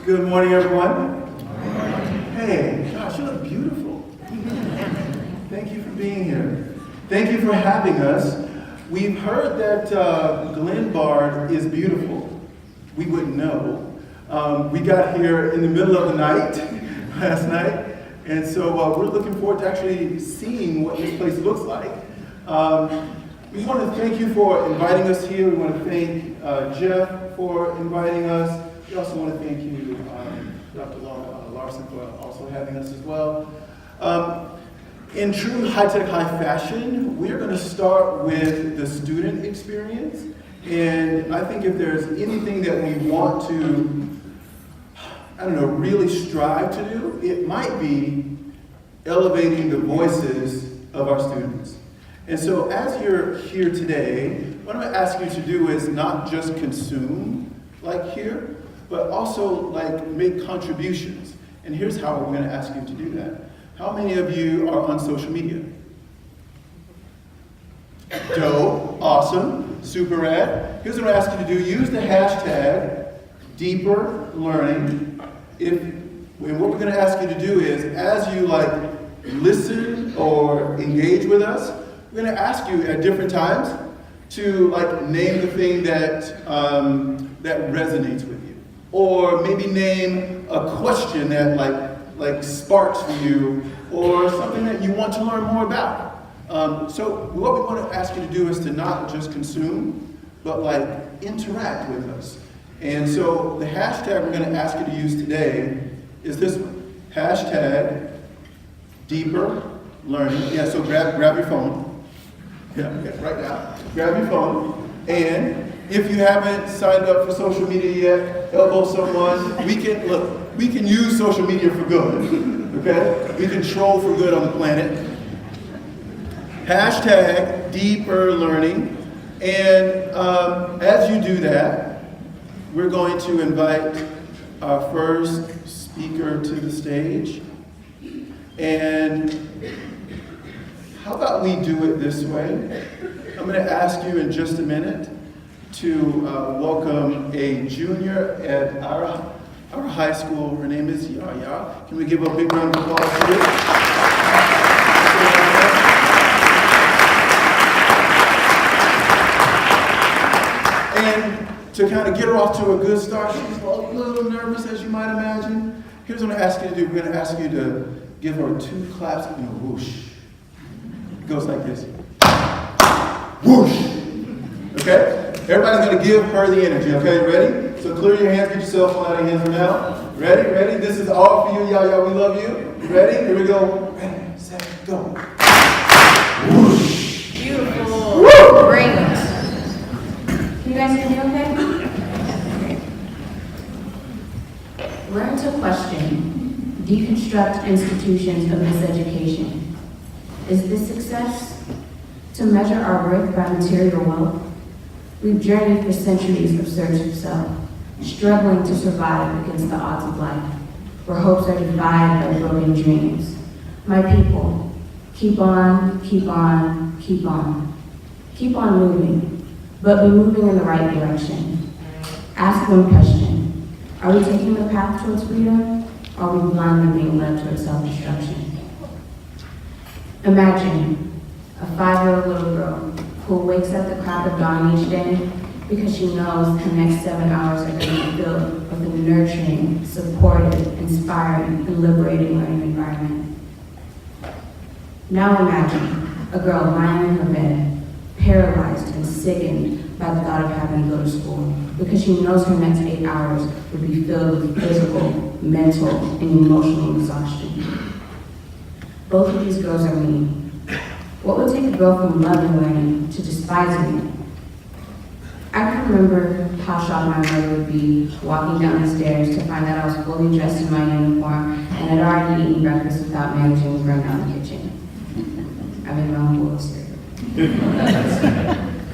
Good morning, everyone. Hey, gosh, you look beautiful. Thank you for being here. Thank you for having us. We've heard that Glenbard is beautiful. We wouldn't know. We got here in the middle of the night last night, and so we're looking forward to actually seeing what this place looks like. We want to thank you for inviting us here. We want to thank Jeff for inviting us. We also want to thank you, Dr. Larson, for also having us as well. In true high-tech, high fashion, we're going to start with the student experience. And I think if there's anything that we want to, really strive to do, it might be elevating the voices of our students. And so as you're here today, what I'm going to ask you to do is not just consume like here, but also like make contributions. And here's how we're going to ask you to do that. How many of you are on social media? Dope, awesome, super rad. Here's what I'm going to ask you to do. Use the hashtag Deeper Learning. And what we're going to ask you to do is, as you listen or engage with us, we're going to ask you at different times to name the thing that that resonates with you, or maybe name a question that sparks for you, or something that you want to learn more about. So what we want to ask you to do is to not just consume, but interact with us. And so the hashtag we're going to ask you to use today is this one. Hashtag Deeper Learning. Yeah, so grab your phone. Yeah, right now. Grab your phone. And if you haven't signed up for social media yet, elbow someone. We can use social media for good. Okay? We can troll for good on the planet. Hashtag Deeper Learning. And as you do that, we're going to invite our first speaker to the stage. And how about we do it this way? I'm going to ask you in just a minute to welcome a junior at our high school. Her name is YahYah. Can we give a big round of applause to her? And to kind of get her off to a good start, she's a little nervous, as you might imagine. Here's what I'm going to ask you to do. We're going to ask you to give her 2 claps and a whoosh. It goes like this. Whoosh. Okay? Everybody's going to give her the energy. Okay? Ready? So clear your hands. Get your cell phone out of your hands now. Ready? Ready? This is all for you, YahYah. We love you. Ready? Here we go. Ready, set, go. Whoosh. Beautiful. Woo! Great. You guys hear me okay? Learn to question, deconstruct institutions of miseducation. Is this success? To measure our worth by material wealth? We've journeyed for centuries of search of self, struggling to survive against the odds of life, where hopes are divided by broken dreams. My people, keep on, keep on, keep on. Keep on moving, but be moving in the right direction. Ask one question. Are we taking the path towards freedom, or are we blindly being led towards self-destruction? Imagine a 5-year-old little girl who wakes at the crack of dawn each day because she knows the next 7 hours are going to be filled with a nurturing, supportive, inspiring, and liberating learning environment. Now imagine a girl lying in her bed, paralyzed and sickened by the thought of having to go to school because she knows her next 8 hours would be filled with physical, mental, and emotional exhaustion. Both of these girls are me. What would take a girl from loving learning to despising it? I can remember how shocked my mother would be walking down the stairs to find that I was fully dressed in my uniform and had already eaten breakfast without managing to burn down the kitchen. I made my own bowl of cereal.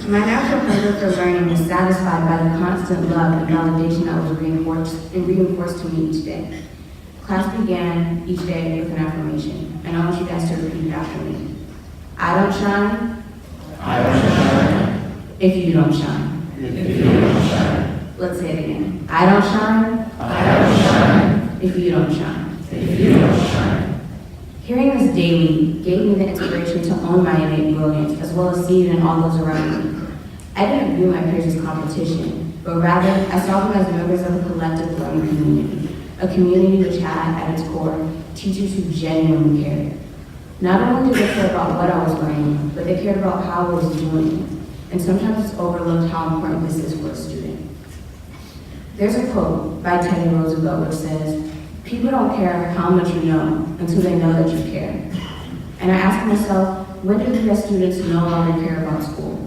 My natural hunger for learning was satisfied by the constant love and validation that was reinforced to me each day. Class began each day with an affirmation, and I want you guys to repeat it after me. I don't shine. I don't shine. If you don't shine. If you don't shine. Let's say it again. I don't shine. I don't shine. if you don't shine. if you don't shine. Hearing this daily gave me the inspiration to own my innate brilliance, as well as see it in all those around me. I didn't view my peers as competition, but rather I saw them as members of a collective learning community, a community which had, at its core, teachers who genuinely cared. Not only did they care about what I was learning, but they cared about how I was doing it. And sometimes it's overlooked how important this is for a student. There's a quote by Teddy Roosevelt which says, "People don't care how much you know until they know that you care." And I asked myself, when did we as students no longer care about school?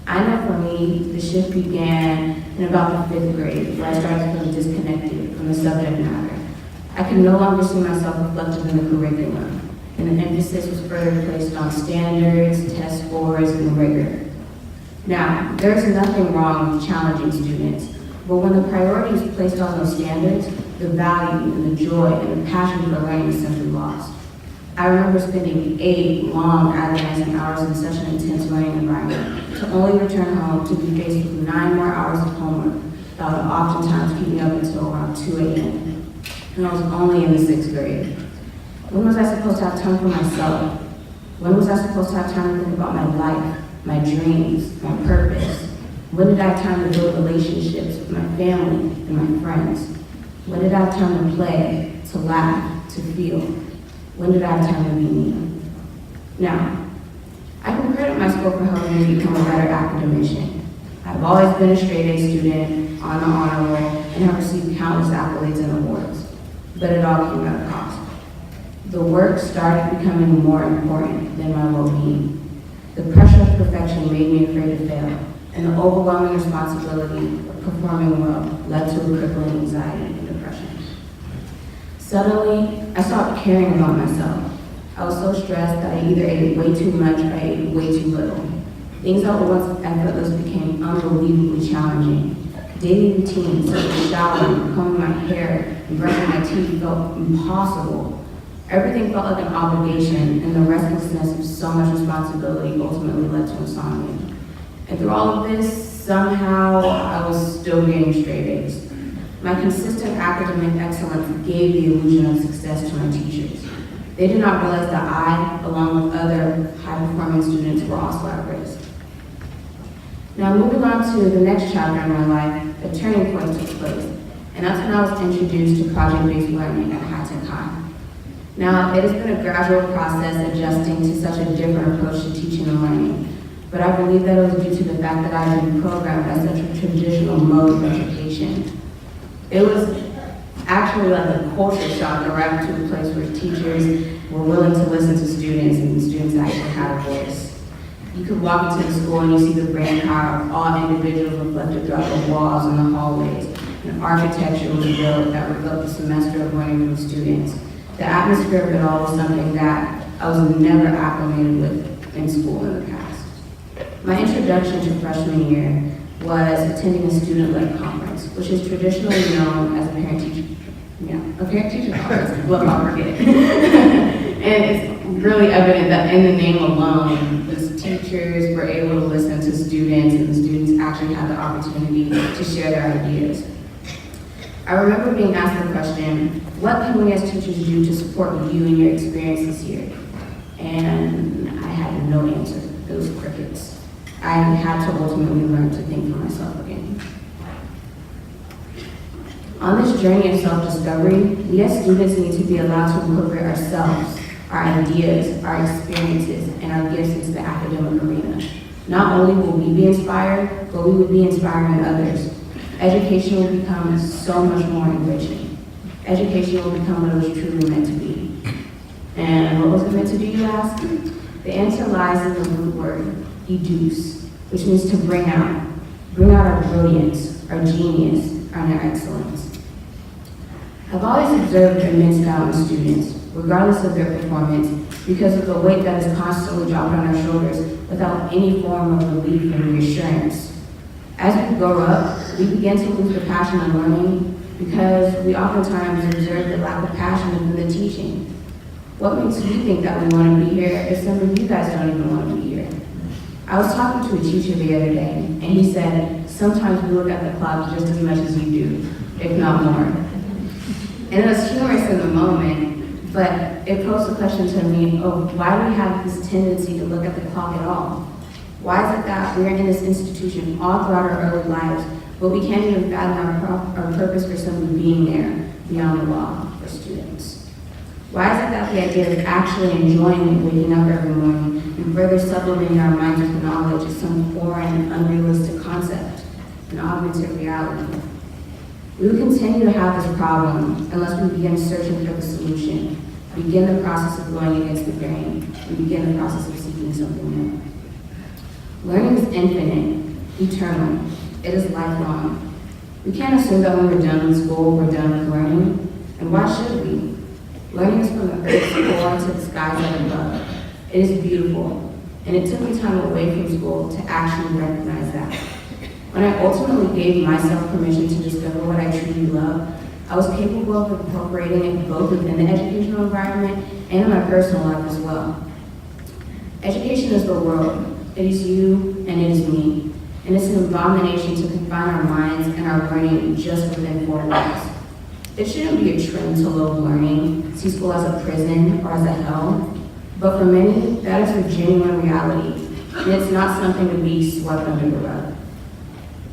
I know for me, the shift began in about the 5th grade, where I started to feel disconnected from the subject matter. I could no longer see myself reflected in the curriculum, and the emphasis was further placed on standards, test scores, and rigor. Now, there's nothing wrong with challenging students, but when the priority is placed on those standards, the value and the joy and the passion for learning is simply lost. I remember spending 8 long agonizing hours in such an intense learning environment to only return home to be faced with 9 more hours of homework that would oftentimes keep me up until around 2 a.m. And I was only in the 6th grade. When was I supposed to have time for myself? When was I supposed to have time to think about my life, my dreams, my purpose? When did I have time to build relationships with my family and my friends? When did I have time to play, to laugh, to feel? When did I have time to be me? Now, I can credit my school for helping me become a better academician. I've always been a straight A student, on the honor roll, and have received countless accolades and awards. But it all came at a cost. The work started becoming more important than my well-being. The pressure of perfection made me afraid to fail, and the overwhelming responsibility of performing well led to a crippling anxiety and depression. Suddenly, I stopped caring about myself. I was so stressed that I either ate way too much or I ate way too little. Things that were once effortless became unbelievably challenging. Daily routines such as showering, combing my hair, and brushing my teeth felt impossible. Everything felt like an obligation, and the restlessness of so much responsibility ultimately led to insomnia. And through all of this, somehow I was still getting straight A's. My consistent academic excellence gave the illusion of success to my teachers. They did not realize that I, along with other high-performing students, were also at risk. Now, moving on to the next chapter in my life, a turning point took place, and that's when I was introduced to project-based learning at High-Tech High. Now, it has been a gradual process adjusting to such a different approach to teaching and learning, but I believe that it was due to the fact that I had been programmed as such a traditional mode of education. It was actually like a culture shock to arrive to a place where teachers were willing to listen to students and students actually had a voice. You could walk into the school and you see the brain power of all individuals reflected throughout the walls and the hallways. And architecture was built that reflected the semester of learning from students. The atmosphere of it all was something that I was never acclimated with in school in the past. My introduction to freshman year was attending a student-led conference, which is traditionally known as a parent-teacher conference. Let's not forget. And it's really evident that in the name alone, the teachers were able to listen to students, and the students actually had the opportunity to share their ideas. I remember being asked the question, what can we as teachers do to support you in your experiences here? And I had no answer. It was crickets. I had to ultimately learn to think for myself again. On this journey of self-discovery, we as students need to be allowed to incorporate ourselves, our ideas, our experiences, and our gifts into the academic arena. Not only will we be inspired, but we will be inspiring others. Education will become so much more enriching. Education will become what it was truly meant to be. And what was it meant to do, you ask? The answer lies in the root word, educe, which means to bring out our brilliance, our genius, and our excellence. I've always observed immense doubt in students, regardless of their performance, because of the weight that is constantly dropped on our shoulders without any form of relief and reassurance. As we grow up, we begin to lose the passion of learning because we oftentimes observe the lack of passion within the teaching. What makes you think that we want to be here if some of you guys don't even want to be here? I was talking to a teacher the other day, and he said, sometimes we look at the clock just as much as you do, if not more. And it was humorous in the moment, but it posed a question to me of why do we have this tendency to look at the clock at all? Why is it that we're in this institution all throughout our early lives, but we can't even fathom our purpose for simply being there beyond the law for students? Why is it that the idea of actually enjoying waking up every morning and further supplementing our minds with knowledge is some foreign, unrealistic concept, an augmented reality? We will continue to have this problem unless we begin searching for the solution, begin the process of going against the grain, and begin the process of seeking something new. Learning is infinite, eternal. It is lifelong. We can't assume that when we're done with school, we're done with learning. And why should we? Learning is from the earth's core to the skies that above. It is beautiful, and it took me time away from school to actually recognize that. When I ultimately gave myself permission to discover what I truly love, I was capable of incorporating it both within the educational environment and in my personal life as well. Education is the world. It is you and it is me. And it's an abomination to confine our minds and our learning just within 4 walls. It shouldn't be a trend to loathe learning, see school as a prison or as a hell. But for many, that is a genuine reality, and it's not something to be swept under the rug.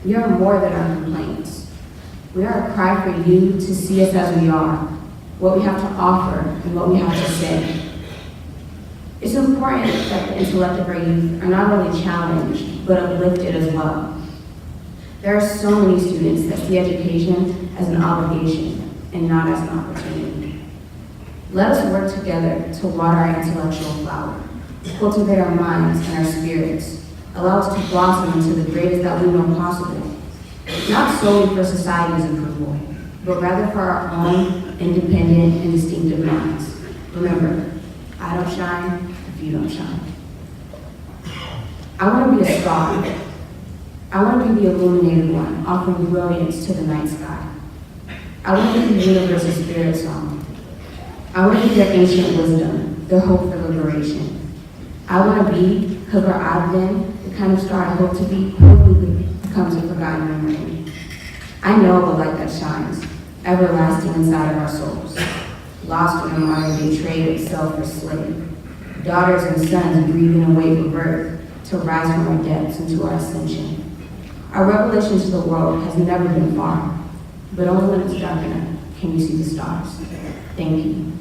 We are more than our complaints. We are a cry for you to see us as we are, what we have to offer, and what we have to say. It's important that the intellect of our youth are not only challenged, but uplifted as well. There are so many students that see education as an obligation and not as an opportunity. Let us work together to water our intellectual flower, cultivate our minds and our spirits, allow us to blossom into the greatest that we know possible, not solely for society's approval, but rather for our own independent and distinctive minds. Remember, I don't shine if you don't shine. I want to be a star. I want to be the illuminated one, offering brilliance to the night sky. I want to be the universe's spirit song. I want to be their ancient wisdom, their hope for liberation. I want to be, because where I've been, the kind of star I hope to be quickly becomes a forgotten memory. I know the light that shines, everlasting inside of our souls, lost in a modern day trade of self for slave, daughters and sons breathing a wave of birth to rise from our depths into our ascension. Our revelation to the world has never been far, but only when it's dark enough can you see the stars. Thank you.